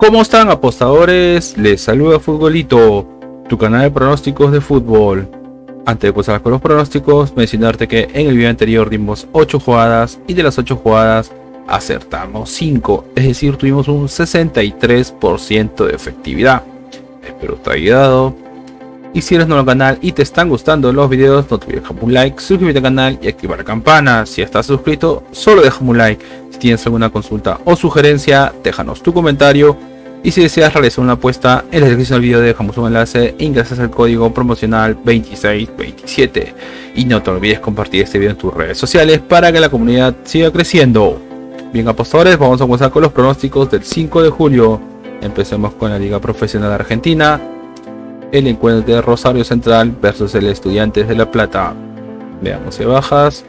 ¿Cómo están, apostadores? Les saluda Futbolito, tu canal de pronósticos de fútbol. Antes de pasar con los pronósticos, mencionarte que en el video anterior dimos 8 jugadas y de las 8 jugadas acertamos 5, es decir, tuvimos un 63% de efectividad. Espero te haya ayudado. Y si eres nuevo al canal y te están gustando los videos, no te olvides dejar un like, suscribirte al canal y activar la campana. Si estás suscrito, solo déjame un like. Si tienes alguna consulta o sugerencia, déjanos tu comentario. Y si deseas realizar una apuesta, en la descripción del video dejamos un enlace e ingresas el código promocional 2627. Y no te olvides compartir este video en tus redes sociales para que la comunidad siga creciendo. Bien, apostadores, vamos a comenzar con los pronósticos del 5 de julio. Empecemos con la Liga Profesional Argentina. El encuentro de Rosario Central versus el Estudiantes de La Plata. Veamos si bajas.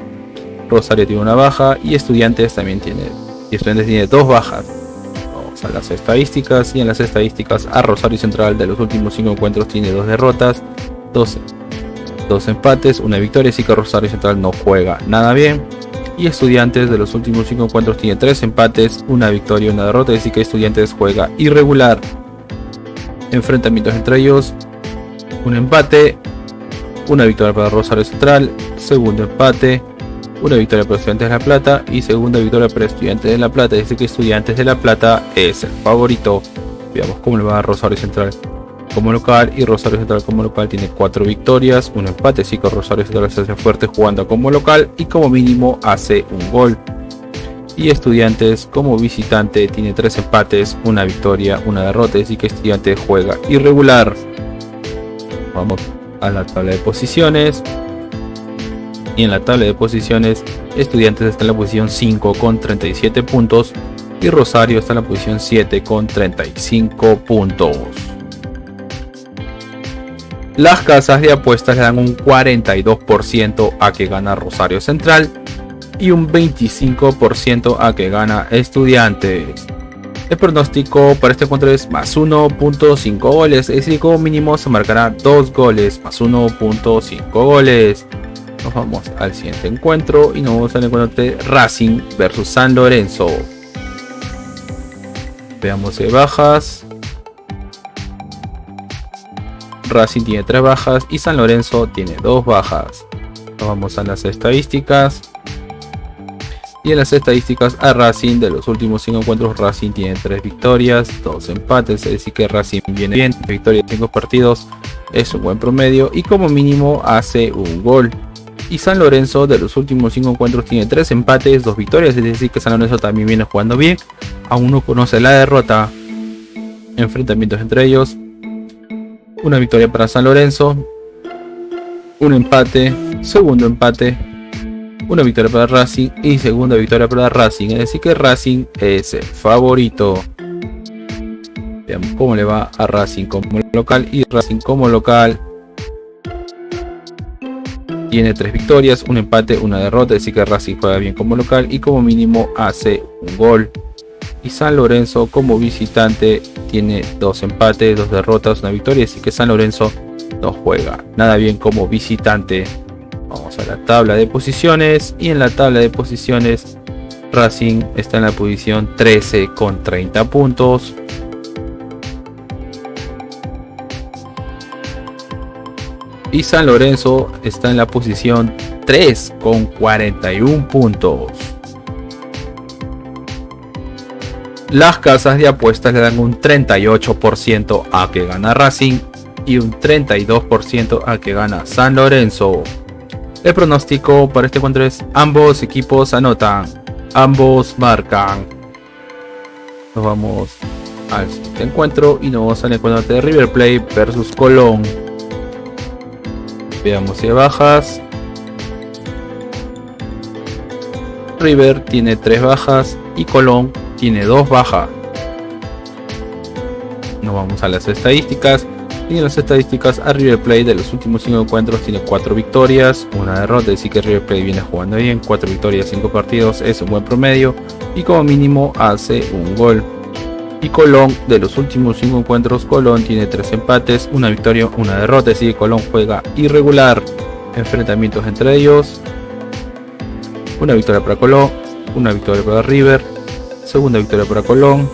Rosario tiene una baja y Estudiantes también tiene. Y Estudiantes tiene 2 bajas. Vamos a las estadísticas. Y en las estadísticas, a Rosario Central de los últimos 5 encuentros tiene 2 derrotas, 2 empates, 1 victoria. Así que Rosario Central no juega nada bien. Y Estudiantes de los últimos 5 encuentros tiene 3 empates, 1 victoria y 1 derrota. Así que Estudiantes juega irregular. Enfrentamientos entre ellos: un empate, 1 victoria para Rosario Central, segundo empate, 1 victoria para Estudiantes de La Plata y segunda victoria para Estudiantes de La Plata. Dice que Estudiantes de La Plata es el favorito. Veamos cómo le va a Rosario Central como local, y Rosario Central como local tiene 4 victorias, 1 empate. Así que Rosario Central se hace fuerte jugando como local y como mínimo hace un gol. Y Estudiantes como visitante tiene 3 empates, 1 victoria, 1 derrota. Así que Estudiantes juega irregular. Vamos a la tabla de posiciones. Y en la tabla de posiciones, Estudiantes está en la posición 5 con 37 puntos. Y Rosario está en la posición 7 con 35 puntos. Las casas de apuestas le dan un 42% a que gana Rosario Central y un 25% a que gana Estudiantes. El pronóstico para este encuentro es más 1.5 goles, es decir, como mínimo se marcará 2 goles, más 1.5 goles. Nos vamos al siguiente encuentro y nos vamos al encuentro de Racing versus San Lorenzo. Veamos si bajas. Racing tiene 3 bajas y San Lorenzo tiene 2 bajas. Nos vamos a las estadísticas. Y en las estadísticas, a Racing de los últimos 5 encuentros, Racing tiene 3 victorias, 2 empates, es decir que Racing viene bien, victoria en 5 partidos, es un buen promedio y como mínimo hace un gol. Y San Lorenzo de los últimos 5 encuentros tiene 3 empates, 2 victorias, es decir que San Lorenzo también viene jugando bien, aún no conoce la derrota. Enfrentamientos entre ellos: 1 victoria para San Lorenzo, 1 empate, segundo empate, 1 victoria para Racing y segunda victoria para Racing, es decir que Racing es el favorito. Veamos cómo le va a Racing como local, y Racing como local tiene 3 victorias, 1 empate, 1 derrota, es decir que Racing juega bien como local y como mínimo hace un gol. Y San Lorenzo como visitante tiene 2 empates, 2 derrotas, 1 victoria, así que San Lorenzo no juega nada bien como visitante. Vamos a la tabla de posiciones y en la tabla de posiciones Racing está en la posición 13 con 30 puntos. Y San Lorenzo está en la posición 3 con 41 puntos. Las casas de apuestas le dan un 38% a que gana Racing y un 32% a que gana San Lorenzo. El pronóstico para este encuentro es: ambos equipos anotan, ambos marcan. Nos vamos al siguiente encuentro y nos vamos al encuentro de River Plate versus Colón. Veamos si bajas. River tiene 3 bajas y Colón tiene 2 bajas. Nos vamos a las estadísticas. Y en las estadísticas, a River Plate de los últimos 5 encuentros tiene 4 victorias, 1 derrota, es decir que River Plate viene jugando bien, 4 victorias, 5 partidos, es un buen promedio y como mínimo hace un gol. Y Colón de los últimos 5 encuentros, Colón tiene 3 empates, 1 victoria, 1 derrota, es decir que Colón juega irregular. Enfrentamientos entre ellos: 1 victoria para Colón, 1 victoria para River, segunda victoria para Colón,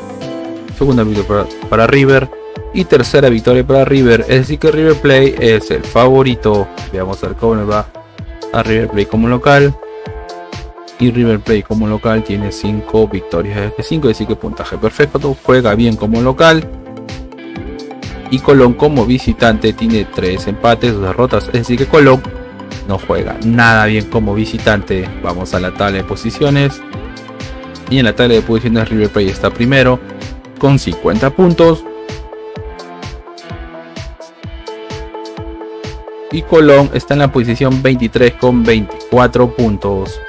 segunda victoria para River y tercera victoria para River, es decir que River Plate es el favorito. Veamos a ver cómo le va a River Plate como local. Y River Plate como local tiene 5 victorias de 5, es decir que puntaje perfecto, juega bien como local. Y Colón como visitante tiene 3 empates, 2 derrotas, es decir que Colón no juega nada bien como visitante. Vamos a la tabla de posiciones. Y en la tabla de posiciones River Plate está primero con 50 puntos. Y Colón está en la posición 23 con 24 puntos.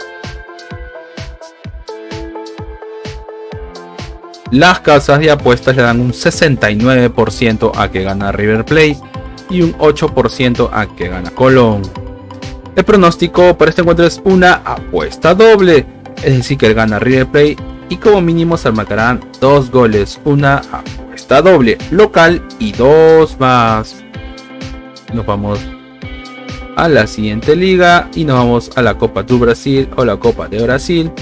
Las casas de apuestas le dan un 69% a que gana River Plate y un 8% a que gana Colón. El pronóstico para este encuentro es una apuesta doble, es decir que gana River Plate y como mínimo se marcarán 2 goles, una apuesta doble local y 2 más. Nos vamos a la siguiente liga y nos vamos a la Copa do Brasil o la Copa de Brasil.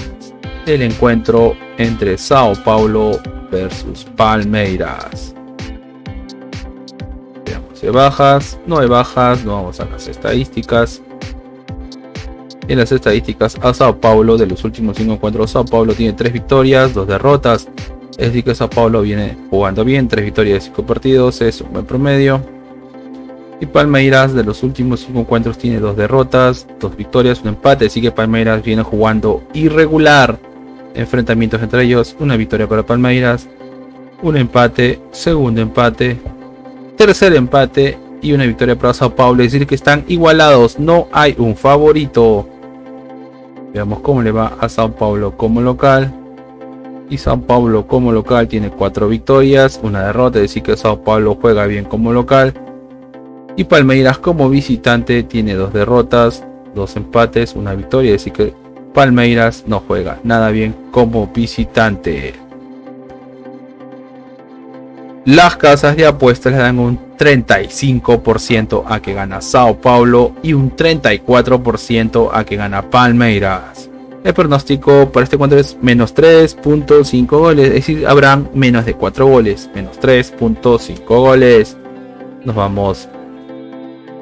El encuentro entre Sao Paulo versus Palmeiras. Veamos si hay bajas. No hay bajas. No vamos a las estadísticas. En las estadísticas a Sao Paulo de los últimos 5 encuentros, Sao Paulo tiene 3 victorias, 2 derrotas. Es decir que Sao Paulo viene jugando bien, 3 victorias de 5 partidos, es un buen promedio. Y Palmeiras de los últimos 5 encuentros tiene 2 derrotas, 2 victorias, un empate. Así que Palmeiras viene jugando irregular. Enfrentamientos entre ellos, una victoria para Palmeiras, un empate, segundo empate, tercer empate y una victoria para Sao Paulo. Es decir que están igualados, no hay un favorito. Veamos cómo le va a Sao Paulo como local. Y Sao Paulo como local tiene 4 victorias, una derrota, es decir que Sao Paulo juega bien como local. Y Palmeiras como visitante tiene 2 derrotas, 2 empates, una victoria, es decir que Palmeiras no juega nada bien como visitante. Las casas de apuestas le dan un 35% a que gana Sao Paulo y un 34% a que gana Palmeiras. El pronóstico para este encuentro es menos 3.5 goles, es decir, habrán menos de 4 goles, menos 3.5 goles. Nos vamos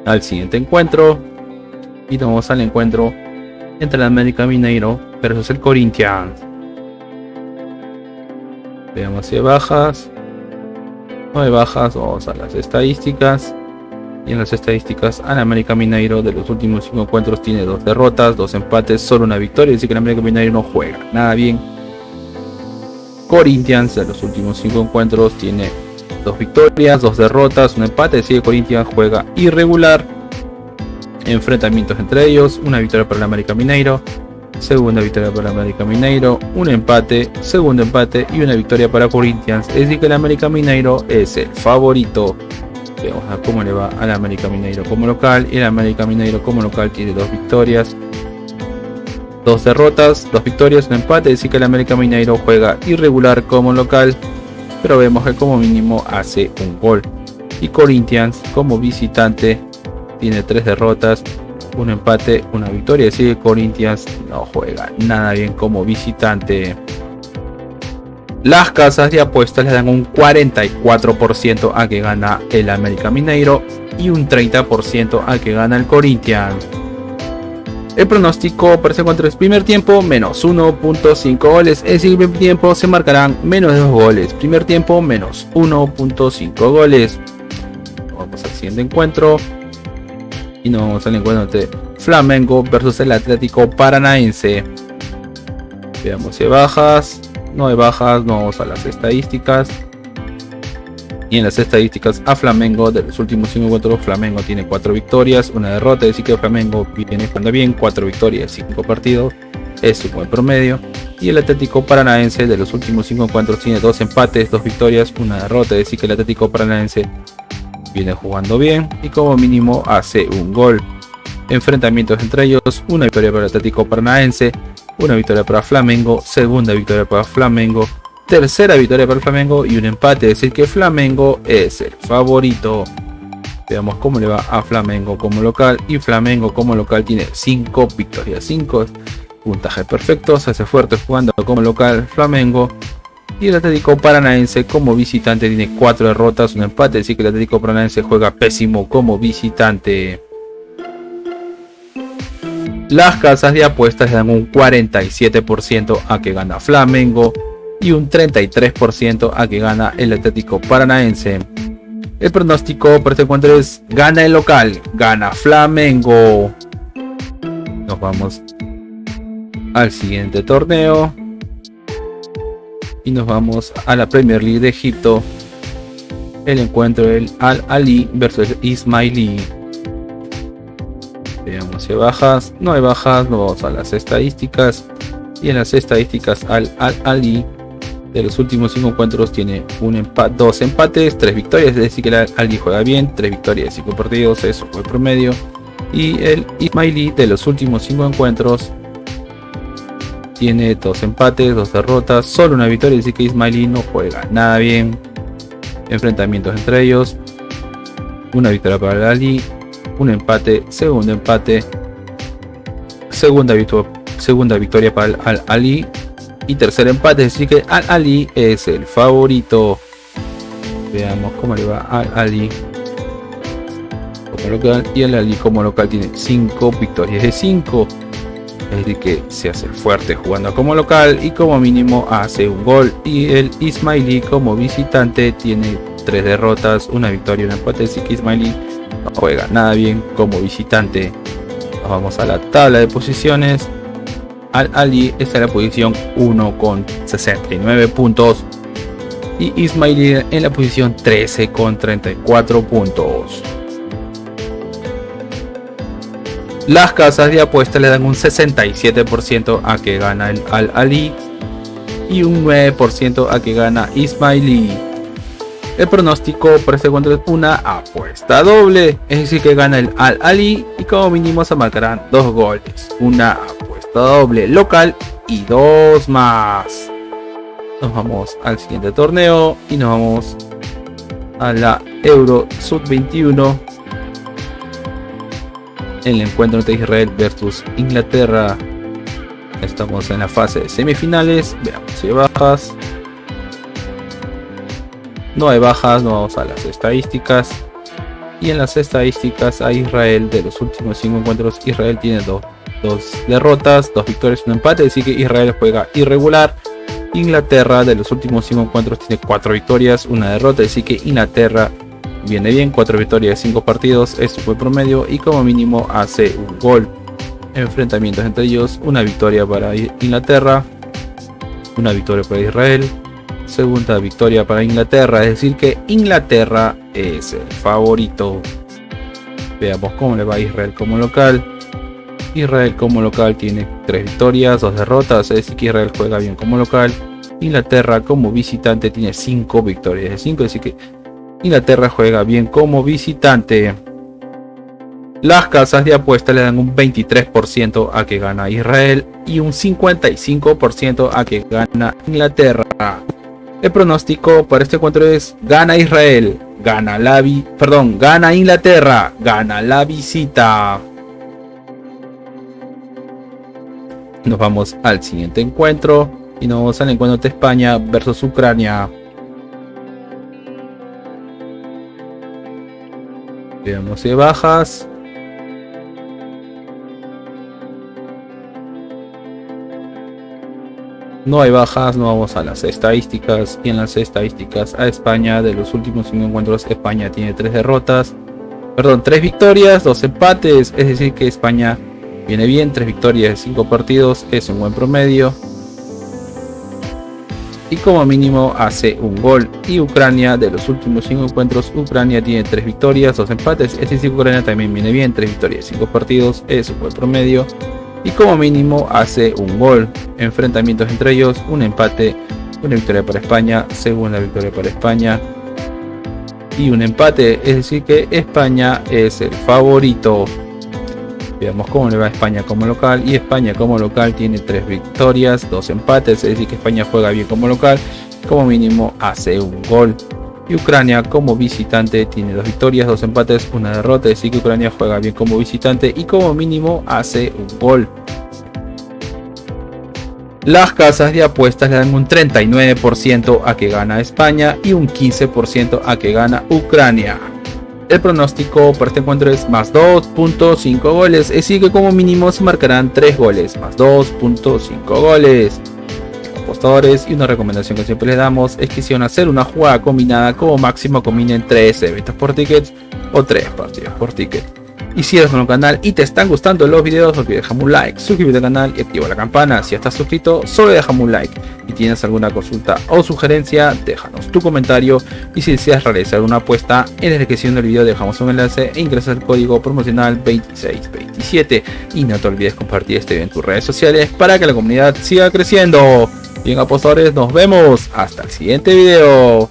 al siguiente encuentro y nos vamos al encuentro entre el América Mineiro versus el Corinthians. Veamos si hay bajas. No hay bajas. Vamos a las estadísticas. Y en las estadísticas al América Mineiro de los últimos 5 encuentros tiene 2 derrotas, 2 empates, solo una victoria. Así que el América Mineiro no juega nada bien. Corinthians de los últimos 5 encuentros tiene 2 victorias, 2 derrotas, un empate. Así que Corinthians juega irregular. Enfrentamientos entre ellos, una victoria para el América Mineiro, segunda victoria para el América Mineiro, un empate, segundo empate y una victoria para Corinthians. Es decir que el América Mineiro es el favorito. Vamos a ver cómo le va al América Mineiro como local. Y el América Mineiro como local tiene 2 victorias, 2 derrotas, 2 victorias, un empate. Es decir que el América Mineiro juega irregular como local, pero vemos que como mínimo hace un gol. Y Corinthians como visitante tiene 3 derrotas, un empate, una victoria. Así que Corinthians no juega nada bien como visitante. Las casas de apuestas le dan un 44% a que gana el América Mineiro y un 30% a que gana el Corinthians. El pronóstico para este encuentro es primer tiempo menos 1.5 goles, es decir, primer tiempo se marcarán menos de 2 goles, primer tiempo menos 1.5 goles. Vamos al siguiente encuentro. Y nos vamos al encuentro entre Flamengo versus el Atlético Paranaense. Veamos si hay bajas. No hay bajas. No vamos a las estadísticas. Y en las estadísticas a Flamengo de los últimos 5 encuentros, Flamengo tiene 4 victorias, una derrota. Es decir que Flamengo viene jugando bien, 4 victorias, 5 partidos. Es un buen promedio. Y el Atlético Paranaense de los últimos 5 encuentros tiene 2 empates, 2 victorias, una derrota. Es decir que el Atlético Paranaense viene jugando bien y como mínimo hace un gol. Enfrentamientos entre ellos, una victoria para el Atlético Paranaense, una victoria para Flamengo, segunda victoria para Flamengo, tercera victoria para Flamengo y un empate. Es decir que Flamengo es el favorito. Veamos cómo le va a Flamengo como local. Y Flamengo como local tiene 5 victorias, 5 puntajes perfectos, se hace fuerte jugando como local Flamengo. Y el Atlético Paranaense como visitante tiene 4 derrotas, un empate, así que el Atlético Paranaense juega pésimo como visitante. Las casas de apuestas le dan un 47% a que gana Flamengo y un 33% a que gana el Atlético Paranaense. El pronóstico para este encuentro es: gana el local, gana Flamengo. Nos vamos al siguiente torneo y nos vamos a la Premier League de Egipto. El encuentro del Al Ahly versus Ismaili. Veamos si hay bajas. No hay bajas, nos vamos a las estadísticas. Y en las estadísticas, Al Ahly de los últimos 5 encuentros tiene 2 empates, 3 victorias, es decir que el Al Ahly juega bien, 3 victorias, 5 partidos, eso fue el promedio. Y el Ismaili de los últimos 5 encuentros tiene 2 empates, 2 derrotas, solo una victoria, es decir que Ismaili no juega nada bien. Enfrentamientos entre ellos: una victoria para el Al Ahly, un empate, segundo empate, segunda victoria para el Al Ahly y tercer empate, es decir que Al Ahly es el favorito. Veamos cómo le va al Ahly como local, y el Al Ahly como local tiene 5 victorias de 5, es decir que se hace el fuerte jugando como local y como mínimo hace un gol. Y el Ismaili como visitante tiene 3 derrotas, una victoria y un empate, así que Ismaili no juega nada bien como visitante. Nos vamos a la tabla de posiciones. Al Ahly está en la posición 1 con 69 puntos y Ismaili en la posición 13 con 34 puntos. Las casas de apuestas le dan un 67% a que gana el Al Ahly y un 9% a que gana Ismaili. El pronóstico para este encuentro es una apuesta doble, es decir que gana el Al Ahly y como mínimo se marcarán 2 goles. Una apuesta doble local y 2 más. Nos vamos al siguiente torneo y nos vamos a la Euro Sub-21. El encuentro entre Israel versus Inglaterra. Estamos en la fase de semifinales. Veamos si hay bajas. No hay bajas, nos vamos a las estadísticas. Y en las estadísticas a Israel de los últimos 5 encuentros, Israel tiene 2 derrotas, 2 victorias y un empate, así que Israel juega irregular. Inglaterra de los últimos 5 encuentros tiene 4 victorias, una derrota, así que Inglaterra viene bien, 4 victorias de 5 partidos, es su buen promedio y como mínimo hace un gol. Enfrentamientos entre ellos: una victoria para Inglaterra, una victoria para Israel, segunda victoria para Inglaterra, es decir que Inglaterra es el favorito. Veamos cómo le va a Israel como local. Israel como local tiene 3 victorias, 2 derrotas, es decir que Israel juega bien como local. Inglaterra como visitante tiene 5 victorias de 5, es decir que Inglaterra juega bien como visitante. Las casas de apuesta le dan un 23% a que gana Israel y un 55% a que gana Inglaterra. El pronóstico para este encuentro es: gana Israel, gana Inglaterra, gana la visita. Nos vamos al siguiente encuentro y nos vamos al encuentro de España versus Ucrania. Veamos si hay bajas. No hay bajas, no vamos a las estadísticas. Y en las estadísticas a España de los últimos 5 encuentros, España tiene 3 victorias, 2 empates, es decir que España viene bien, 3 victorias de 5 partidos, es un buen promedio. Y como mínimo hace un gol. Y Ucrania de los últimos 5 encuentros, Ucrania tiene 3 victorias, 2 empates, es decir que Ucrania también viene bien, 3 victorias, 5 partidos, es un buen promedio. Y como mínimo hace un gol. Enfrentamientos entre ellos: un empate, una victoria para España, segunda victoria para España y un empate, es decir que España es el favorito. Veamos cómo le va a España como local. Y España como local tiene 3 victorias, 2 empates, es decir que España juega bien como local, como mínimo hace un gol. Y Ucrania como visitante tiene 2 victorias, 2 empates, una derrota, es decir que Ucrania juega bien como visitante y como mínimo hace un gol. Las casas de apuestas le dan un 39% a que gana España y un 15% a que gana Ucrania. El pronóstico para este encuentro es más 2.5 goles, es decir que como mínimo se marcarán 3 goles, más 2.5 goles. Apostadores, y una recomendación que siempre les damos es que si van a hacer una jugada combinada, como máximo combinen 3 eventos por tickets o 3 partidos por ticket. Y si eres nuevo en el canal y te están gustando los videos, no olvides dejarme un like, suscribirte al canal y activa la campana. Si ya estás suscrito, solo déjame un like. Si tienes alguna consulta o sugerencia, déjanos tu comentario. Y si deseas realizar una apuesta, en la descripción del video dejamos un enlace e ingresa el código promocional 2627. Y no te olvides compartir este video en tus redes sociales para que la comunidad siga creciendo. Bien, apostadores, nos vemos hasta el siguiente video.